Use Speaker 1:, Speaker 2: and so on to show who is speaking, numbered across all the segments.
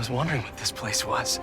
Speaker 1: was wondering what this place was.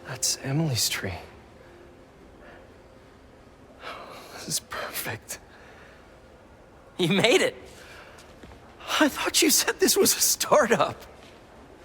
Speaker 1: That's Emily's tree. This is perfect.
Speaker 2: You made it!
Speaker 1: I thought you said this was a startup.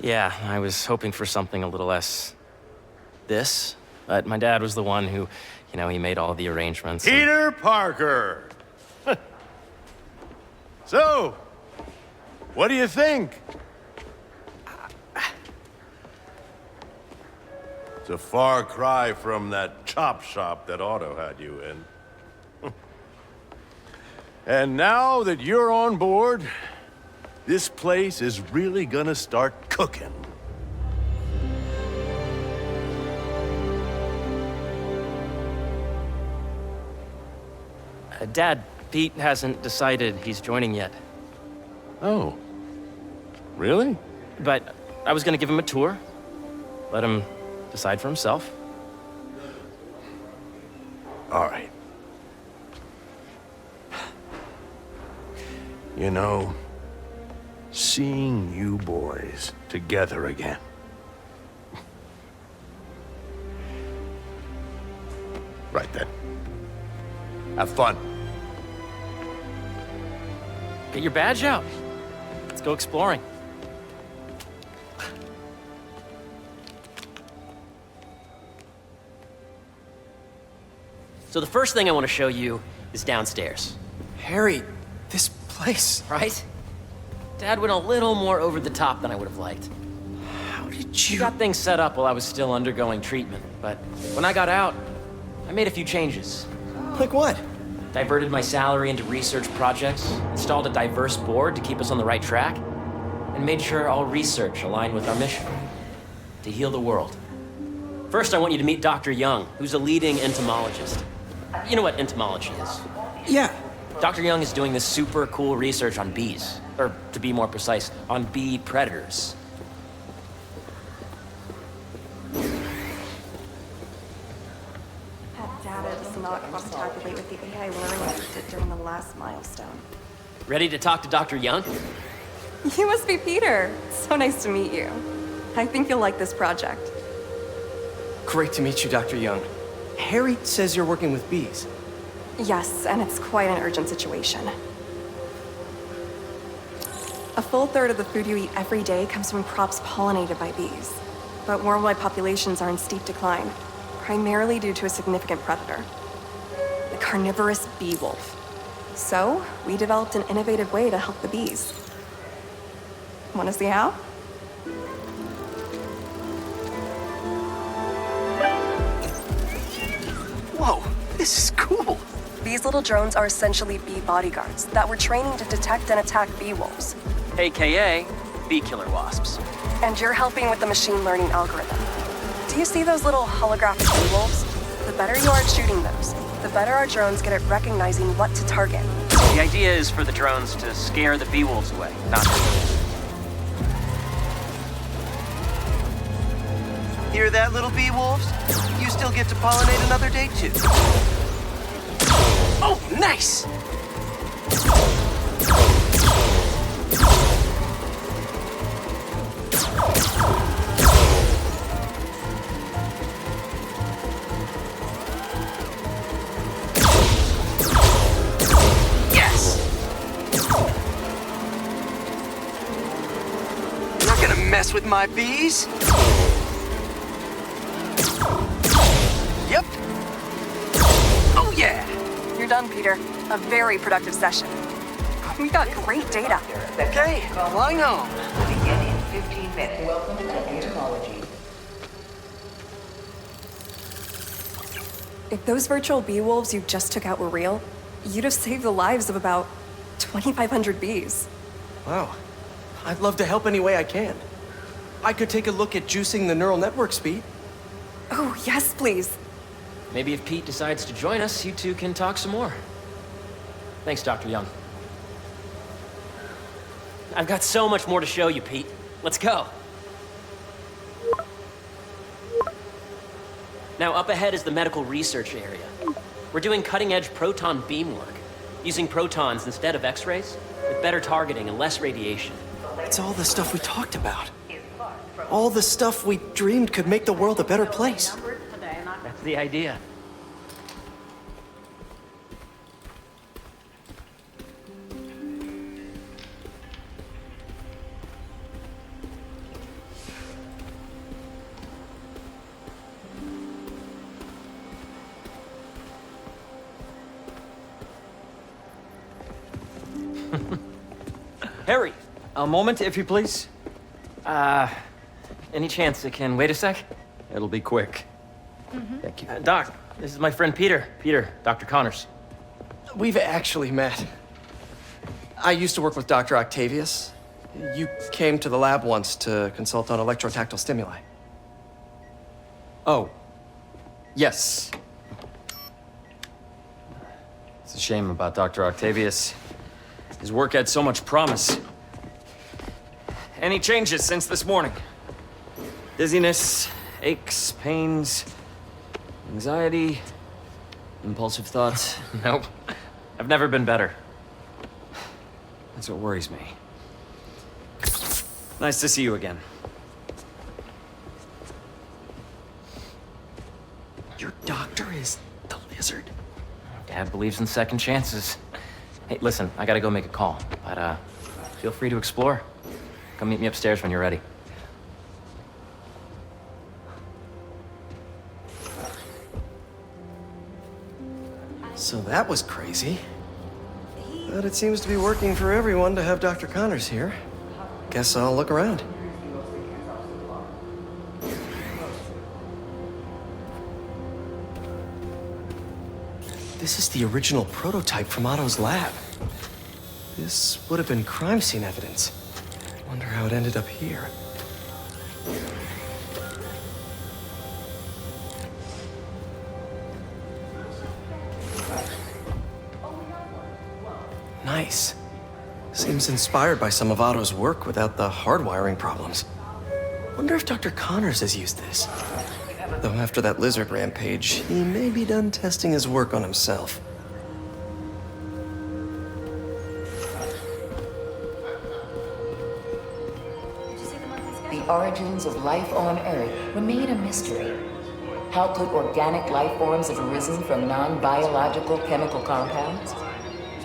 Speaker 2: Yeah, I was hoping for something a little less... this. But my dad was the one who, he made all the arrangements.
Speaker 3: Peter Parker! So, what do you think? It's a far cry from that chop shop that Otto had you in. And now that you're on board, this place is really gonna start cooking.
Speaker 2: Dad, Pete hasn't decided he's joining yet.
Speaker 3: Oh. Really?
Speaker 2: But I was gonna give him a tour. Let him decide for himself.
Speaker 3: All right. You know, seeing you boys together again. Right then. Have fun.
Speaker 2: Get your badge out. Let's go exploring. So the first thing I want to show you is downstairs.
Speaker 1: Harry, this place...
Speaker 2: Right? Dad went a little more over the top than I would have liked.
Speaker 1: How did
Speaker 2: He
Speaker 1: you...
Speaker 2: got things set up while I was still undergoing treatment, but when I got out, I made a few changes.
Speaker 1: Like what?
Speaker 2: Diverted my salary into research projects, installed a diverse board to keep us on the right track, and made sure all research aligned with our mission, to heal the world. First, I want you to meet Dr. Young, who's a leading entomologist. You know what entomology is?
Speaker 1: Yeah.
Speaker 2: Dr. Young is doing this super cool research on bees, or to be more precise, on bee predators.
Speaker 4: That data does not cross-tabulate with the AI learning I did during the last milestone.
Speaker 2: Ready to talk to Dr. Young?
Speaker 4: You must be Peter. So nice to meet you. I think you'll like this project.
Speaker 1: Great to meet you, Dr. Young. Harry says you're working with bees.
Speaker 4: Yes, and it's quite an urgent situation. A full third of the food you eat every day comes from crops pollinated by bees. But worldwide populations are in steep decline, primarily due to a significant predator, the carnivorous bee wolf. So, we developed an innovative way to help the bees. Want to see how?
Speaker 1: Whoa, this is cool.
Speaker 4: These little drones are essentially bee bodyguards that we're training to detect and attack bee wolves.
Speaker 2: AKA bee killer wasps.
Speaker 4: And you're helping with the machine learning algorithm. Do you see those little holographic bee wolves? The better you are at shooting those, the better our drones get at recognizing what to target.
Speaker 2: The idea is for the drones to scare the bee wolves away, not
Speaker 5: Hear that, little bee wolves? You still get to pollinate another day, too.
Speaker 2: Oh, nice! Yes!
Speaker 5: You're not gonna mess with my bees. Yep. Oh, yeah.
Speaker 4: You're done, Peter. A very productive session. We got great data.
Speaker 5: Okay, flying home.
Speaker 6: Begin in 15 minutes. Welcome to entomology.
Speaker 4: If those virtual bee wolves you just took out were real, you'd have saved the lives of about 2,500 bees.
Speaker 1: Wow. I'd love to help any way I can. I could take a look at juicing the neural network speed.
Speaker 4: Oh, yes, please.
Speaker 2: Maybe if Pete decides to join us, you two can talk some more. Thanks, Dr. Young. I've got so much more to show you, Pete. Let's go. Now, up ahead is the medical research area. We're doing cutting-edge proton beam work, using protons instead of X-rays, with better targeting and less radiation.
Speaker 1: It's all the stuff we talked about. All the stuff we dreamed could make the world a better place.
Speaker 2: That's the idea. Harry!
Speaker 7: A moment, if you please.
Speaker 2: Any chance it can wait a sec?
Speaker 7: It'll be quick. Thank you.
Speaker 2: Doc, this is my friend Peter. Peter, Dr. Connors.
Speaker 1: We've actually met. I used to work with Dr. Octavius. You came to the lab once to consult on electrotactile stimuli.
Speaker 7: Oh. Yes. It's a shame about Dr. Octavius. His work had so much promise. Any changes since this morning? Dizziness, aches, pains, anxiety, impulsive thoughts.
Speaker 2: Nope. I've never been better.
Speaker 7: That's what worries me. Nice to see you again.
Speaker 1: Your doctor is the lizard?
Speaker 2: Dad believes in second chances. Hey, listen, I gotta go make a call, but feel free to explore. Come meet me upstairs when you're ready.
Speaker 1: So that was crazy. But it seems to be working for everyone to have Dr. Connors here. Guess I'll look around. This is the original prototype from Otto's lab. This would have been crime scene evidence. Wonder how it ended up here. Nice. Seems inspired by some of Otto's work without the hardwiring problems. Wonder if Dr. Connors has used this. Though after that lizard rampage, he may be done testing his work on himself.
Speaker 6: The origins of life on Earth remain a mystery. How could organic life forms have arisen from non-biological chemical compounds?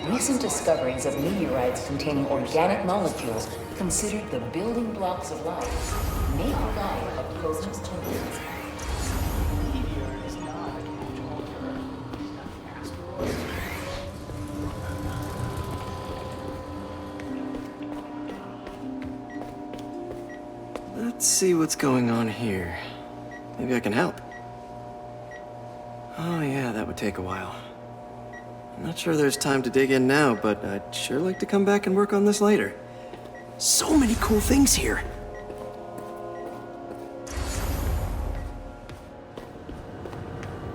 Speaker 6: Recent discoveries of meteorites containing organic molecules considered the building blocks of life may provide opposing clues.
Speaker 1: Let's see what's going on here. Maybe I can help. Oh yeah, that would take a while. I'm not sure there's time to dig in now, but I'd sure like to come back and work on this later. So many cool things here.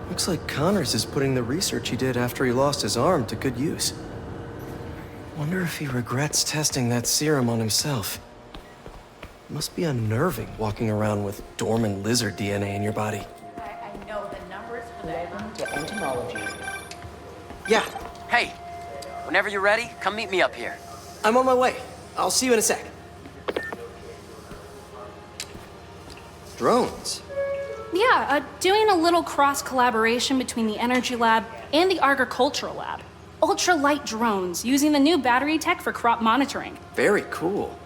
Speaker 1: Looks like Connors is putting the research he did after he lost his arm to good use. Wonder if he regrets testing that serum on himself. Must be unnerving walking around with dormant lizard DNA in your body.
Speaker 6: I know the numbers for that. Welcome to entomology.
Speaker 1: Yeah,
Speaker 2: Hey, whenever you're ready, come meet me up here.
Speaker 1: I'm on my way. I'll see you in a sec. Drones?
Speaker 8: Yeah, doing a little cross-collaboration between the Energy Lab and the Agricultural Lab. Ultralight drones, using the new battery tech for crop monitoring.
Speaker 1: Very cool.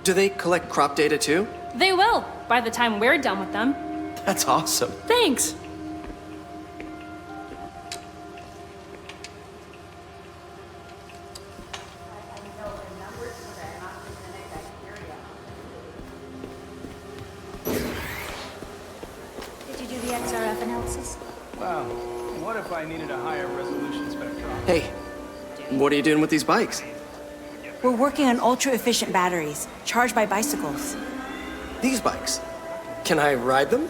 Speaker 1: Do they collect crop data too?
Speaker 8: They will, by the time we're done with them.
Speaker 1: That's awesome.
Speaker 8: Thanks!
Speaker 9: Did you do the XRF analysis?
Speaker 10: Wow. What if I needed a higher resolution spectrum?
Speaker 1: Hey, what are you doing with these bikes?
Speaker 9: We're working on ultra-efficient batteries, charged by bicycles.
Speaker 1: These bikes. Can I ride them?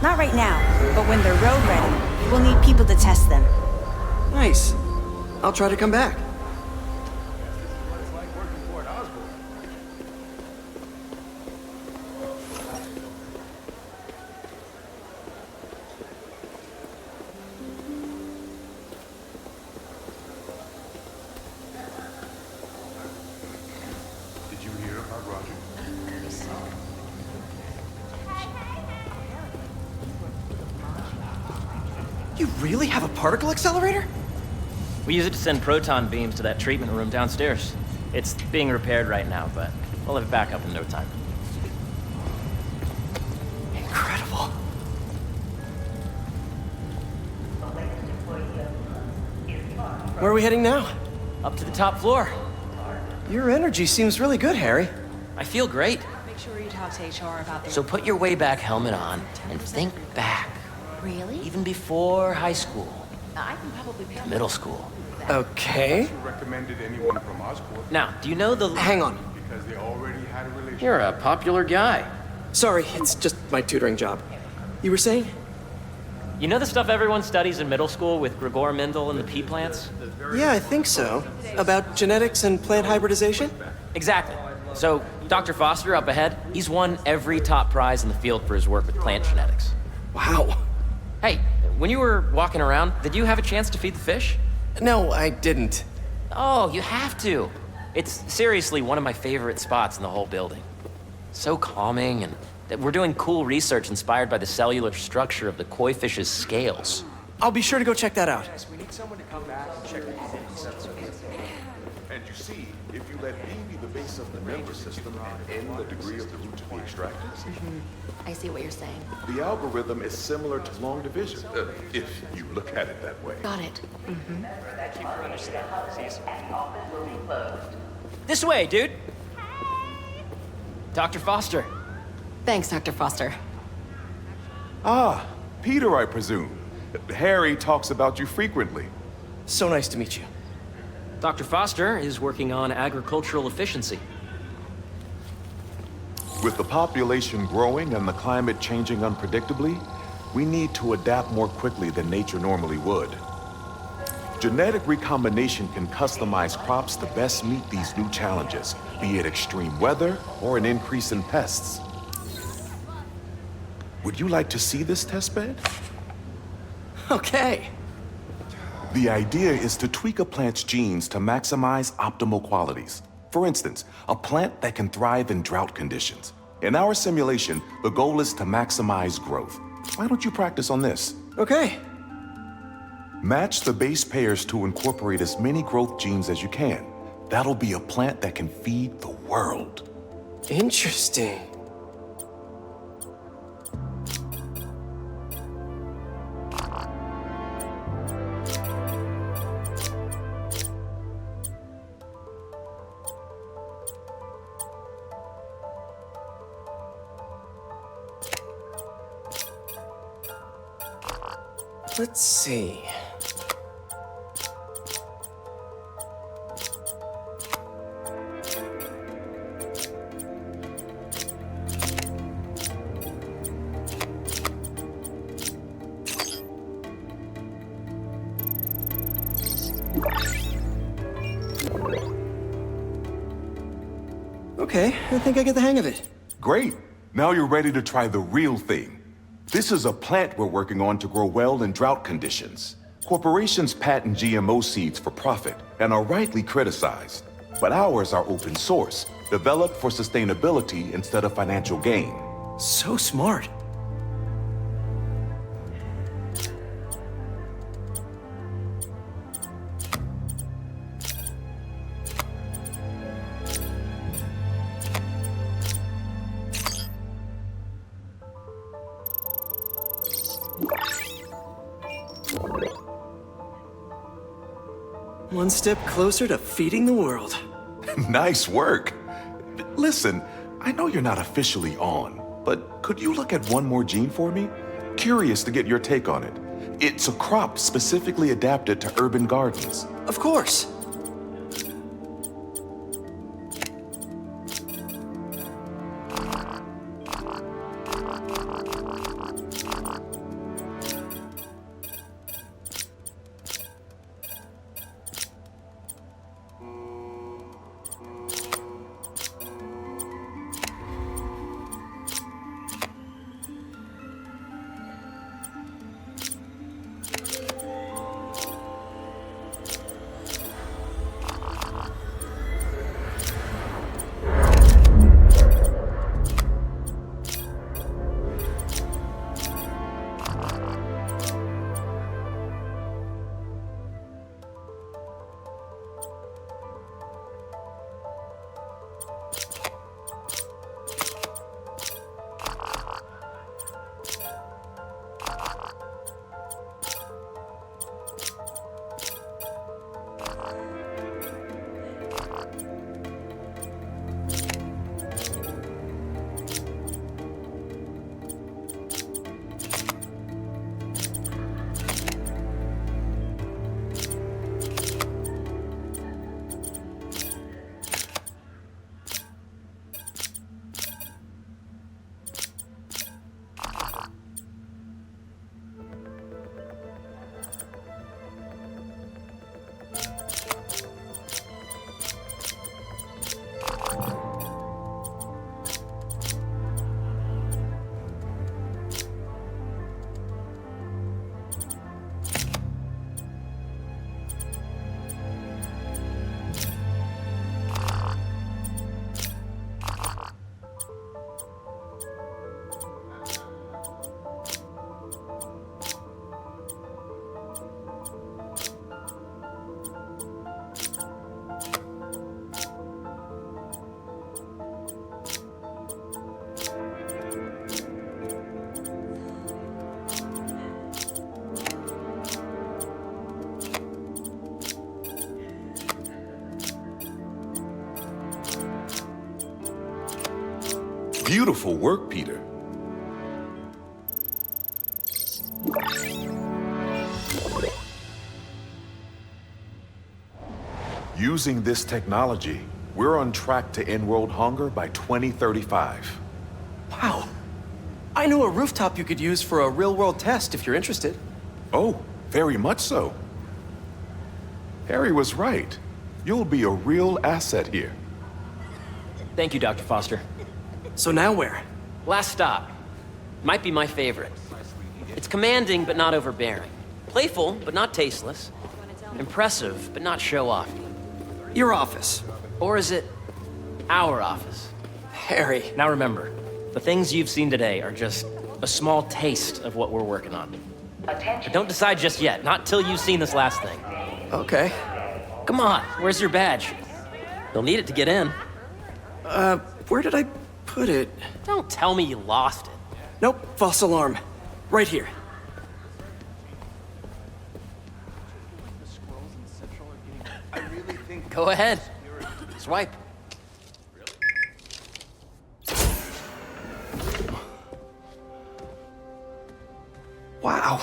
Speaker 9: Not right now, but when they're road ready, we'll need people to test them.
Speaker 1: Nice. I'll try to come back.
Speaker 3: Did you hear about Roger?
Speaker 1: You really have a particle accelerator?
Speaker 2: We use it to send proton beams to that treatment room downstairs. It's being repaired right now, but we'll have it back up in no time.
Speaker 1: Incredible. Where are we heading now?
Speaker 2: Up to the top floor.
Speaker 1: Your energy seems really good, Harry.
Speaker 2: I feel great.
Speaker 9: Make sure you talk to HR about their...
Speaker 2: So put your way back helmet on and think back.
Speaker 6: Really?
Speaker 2: Even before high school,
Speaker 6: I can probably pick
Speaker 2: middle school.
Speaker 1: Okay.
Speaker 3: Recommended anyone from Oscorp
Speaker 2: Now, do you know the...
Speaker 1: Hang on.
Speaker 3: because they already had a relationship.
Speaker 2: You're a popular guy.
Speaker 1: Sorry, it's just my tutoring job. You were saying?
Speaker 2: You know the stuff everyone studies in middle school with Gregor Mendel and the pea plants?
Speaker 1: Yeah, I think so. About genetics and plant hybridization?
Speaker 2: Exactly. So, Dr. Foster up ahead, he's won every top prize in the field for his work with plant genetics.
Speaker 1: Wow.
Speaker 2: Hey, when you were walking around, did you have a chance to feed the fish?
Speaker 1: No, I didn't.
Speaker 2: Oh, you have to. It's seriously one of my favorite spots in the whole building. So calming, and that we're doing cool research inspired by the cellular structure of the koi fish's scales.
Speaker 1: I'll be sure to go check that out.
Speaker 10: We need someone to come back and check
Speaker 11: And you see, if you let B be the base of the nervous system and N the degree of the root to be extracted,
Speaker 6: I see what you're saying.
Speaker 11: the algorithm is similar to long division, if you look at it that way.
Speaker 6: Got it.
Speaker 2: This way, dude. Dr. Foster.
Speaker 6: Thanks, Dr. Foster.
Speaker 11: Ah, Peter, I presume. Harry talks about you frequently.
Speaker 1: So nice to meet you.
Speaker 2: Dr. Foster is working on agricultural efficiency.
Speaker 11: With the population growing and the climate changing unpredictably, we need to adapt more quickly than nature normally would. Genetic recombination can customize crops to best meet these new challenges, be it extreme weather or an increase in pests. Would you like to see this testbed?
Speaker 1: Okay.
Speaker 11: The idea is to tweak a plant's genes to maximize optimal qualities. For instance, a plant that can thrive in drought conditions. In our simulation, the goal is to maximize growth. Why don't you practice on this?
Speaker 1: Okay.
Speaker 11: Match the base pairs to incorporate as many growth genes as you can. That'll be a plant that can feed the world.
Speaker 1: Interesting. Let's see. Okay, I think I get the hang of it.
Speaker 11: Great. Now you're ready to try the real thing. This is a plant we're working on to grow well in drought conditions. Corporations patent GMO seeds for profit and are rightly criticized. But ours are open source, developed for sustainability instead of financial gain.
Speaker 1: So smart. One step closer to feeding the world.
Speaker 11: Nice work. Listen, I know you're not officially on, but could you look at one more gene for me? Curious to get your take on it. It's a crop specifically adapted to urban gardens.
Speaker 1: Of course.
Speaker 11: Beautiful work, Peter. Using this technology, we're on track to end world hunger by 2035.
Speaker 1: Wow. I know a rooftop you could use for a real-world test if you're interested.
Speaker 11: Oh, very much so. Harry was right. You'll be a real asset here.
Speaker 2: Thank you, Dr. Foster.
Speaker 1: So now where?
Speaker 2: Last stop. Might be my favorite. It's commanding, but not overbearing. Playful, but not tasteless. Impressive, but not show-off.
Speaker 1: Your office.
Speaker 2: Or is it our office?
Speaker 1: Harry.
Speaker 2: Now remember, the things you've seen today are just a small taste of what we're working on. But don't decide just yet, not till you've seen this last thing.
Speaker 1: Okay.
Speaker 2: Come on, where's your badge? You'll need it to get in.
Speaker 1: Where did I put it?
Speaker 2: Don't tell me you lost it.
Speaker 1: Nope, false alarm. Right here.
Speaker 2: Go ahead. Swipe.
Speaker 1: Wow.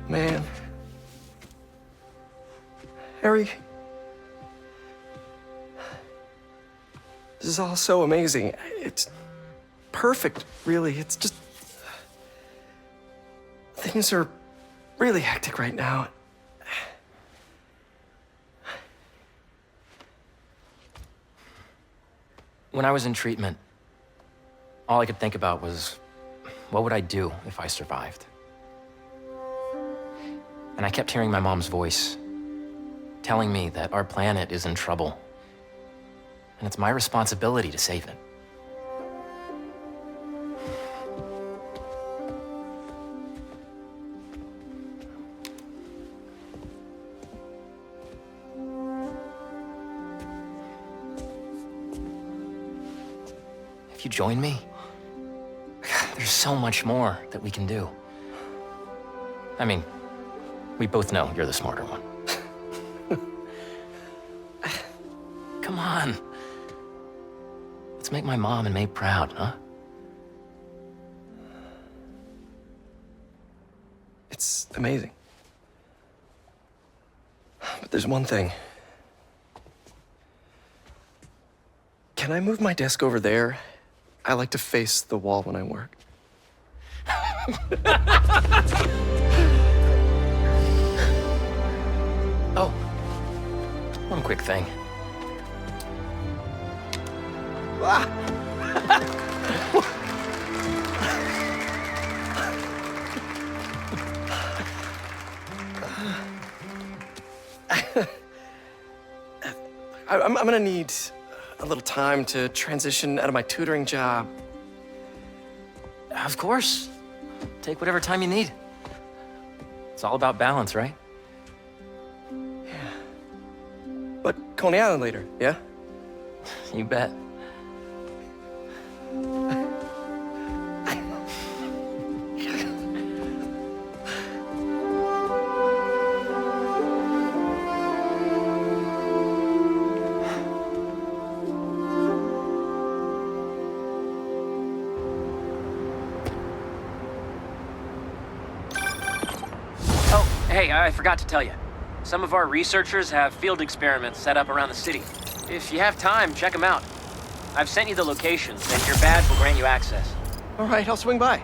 Speaker 1: Man. Harry. This is all so amazing. It's perfect, really. It's just... Things are really hectic right now.
Speaker 2: When I was in treatment, all I could think about was, what would I do if I survived? And I kept hearing my mom's voice, telling me that our planet is in trouble, and it's my responsibility to save it. If you join me, there's so much more that we can do. I mean, we both know you're the smarter one. Come on. Let's make my mom and May proud, huh?
Speaker 1: It's amazing. But there's one thing. Can I move my desk over there? I like to face the wall when I work.
Speaker 2: Oh, one quick thing.
Speaker 1: I'm gonna need a little time to transition out of my tutoring job.
Speaker 2: Of course. Take whatever time you need. It's all about balance, right?
Speaker 1: But Coney Island later, yeah?
Speaker 2: You bet. Hey, I forgot to tell you. Some of our researchers have field experiments set up around the city. If you have time, check them out. I've sent you the locations, and your badge will grant you access.
Speaker 1: All right, I'll swing by.